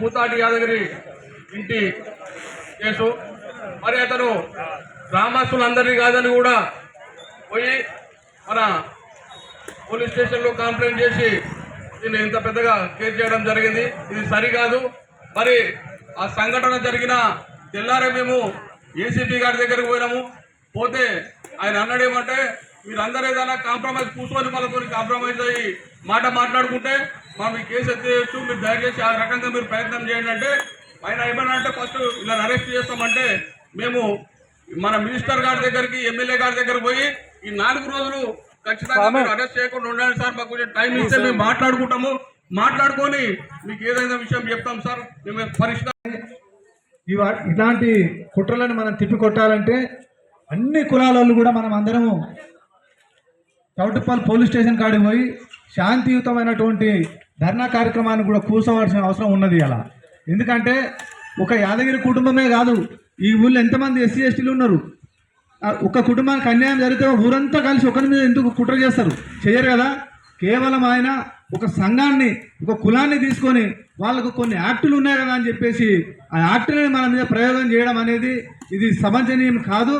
కూతాటి యాదగిరి ఇంటి కేసు మరి అతను గ్రామస్తులందరినీ కాదని కూడా పోయి మన పోలీస్ స్టేషన్లో కంప్లైంట్ చేసి దీన్ని ఇంత పెద్దగా కేసు చేయడం జరిగింది. ఇది సరికాదు. మరి ఆ సంఘటన జరిగిన తెల్లారే మేము ఏసీపీ గారి దగ్గరికి పోయినాము. పోతే ఆయన అన్నాడేమంటే మీరందరూ ఏదైనా కాంప్రమైజ్ కూర్చొని వాళ్ళతో కాంప్రమైజ్ అయ్యి మాట్లాడుకుంటే మనం ఈ కేసు ఎత్తేయచ్చు, మీరు దయచేసి ఆ రకంగా మీరు ప్రయత్నం చేయండి అంటే ఆయన ఏమన్నా అంటే ఫస్ట్ ఇలా అరెస్ట్ చేస్తామంటే మేము మన మినిస్టర్ గారి దగ్గరికి ఎమ్మెల్యే గారి దగ్గర పోయి ఈ 4 రోజులు ఖచ్చితంగా మీరు అరెస్ట్ చేయకుండా ఉండండి సార్, మాకు కొంచెం టైం ఇస్తే మేము మాట్లాడుకుంటాము, మాట్లాడుకొని మీకు ఏదైనా విషయం చెప్తాం సార్, మేము పరిష్కారం. ఇలాంటి కుట్రలను మనం తిప్పికొట్టాలంటే అన్ని కులాల కూడా మనం అందరము చౌటుప్పల్ పోలీస్ స్టేషన్ కాడికి పోయి శాంతియుతమైనటువంటి ధర్నా కార్యక్రమాన్ని కూడా కూర్చోవలసిన అవసరం ఉన్నది. అలా ఎందుకంటే ఒక యాదగిరి కుటుంబమే కాదు, ఈ ఊళ్ళో ఎంతమంది ఎస్సీ ఎస్టీలు ఉన్నారు. ఒక కుటుంబానికి అన్యాయం జరిగితే ఊరంతా కలిసి ఒకరి మీద ఎందుకు కుట్ర చేస్తారు? చేయరు కదా. కేవలం ఆయన ఒక సంఘాన్ని ఒక కులాన్ని తీసుకొని వాళ్ళకు కొన్ని యాక్టులు ఉన్నాయి కదా అని చెప్పేసి ఆ యాక్టులని మన మీద ప్రయోగం చేయడం అనేది ఇది సమంజనీయం కాదు.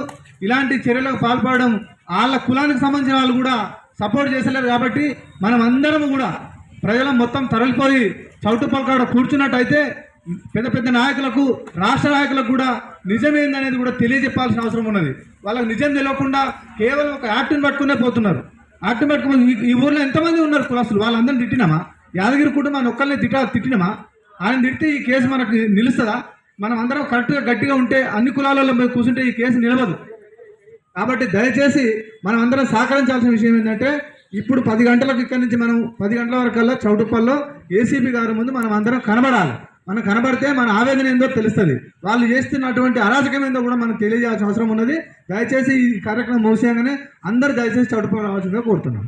ఇలాంటి చర్యలకు పాల్పడడం వాళ్ళ కులానికి సంబంధించిన వాళ్ళు కూడా సపోర్ట్ చేసలేరు. కాబట్టి మనం అందరం కూడా ప్రజలు మొత్తం తరలిపోయి చౌటుప్పల్ కాడ కూర్చున్నట్టయితే పెద్ద పెద్ద నాయకులకు రాష్ట్ర నాయకులకు కూడా నిజమేందనేది కూడా తెలియజెప్పాల్సిన అవసరం ఉన్నది. వాళ్ళకి నిజం తెలియకుండా కేవలం ఒక యాక్ట్ని పట్టుకునే పోతున్నారు. యాక్ట్ని పట్టుకుని ఈ ఊర్లో ఎంతమంది ఉన్నారు కులస్తులు, వాళ్ళందరినీ తిట్టినామా? యాదగిరి కుటుంబాన్ని ఒక్కరిని తిట్టినామా? ఆయన తిడితే ఈ కేసు మనకు నిలుస్తుందా? మనం అందరం కరెక్ట్గా గట్టిగా ఉంటే అన్ని కులాలలో మేము కూర్చుంటే ఈ కేసు నిలవదు. కాబట్టి దయచేసి మనం అందరం సహకరించాల్సిన విషయం ఏంటంటే ఇప్పుడు 10 గంటలకు ఇక్కడి నుంచి మనం 10 గంటల వరకల్లా చౌటుప్పల్లో ఏసీబీ గారి ముందు మనం అందరం కనబడాలి. మనం కనబడితే మన ఆవేదన ఏందో తెలుస్తుంది. వాళ్ళు చేస్తున్నటువంటి అరాచకం ఏందో కూడా మనకు తెలియజేయాల్సిన అవసరం ఉన్నది. దయచేసి ఈ కార్యక్రమం ముగిసేయగానే అందరూ దయచేసి చౌటుప్పల్ రావాల్సిందిగా కోరుతున్నాం.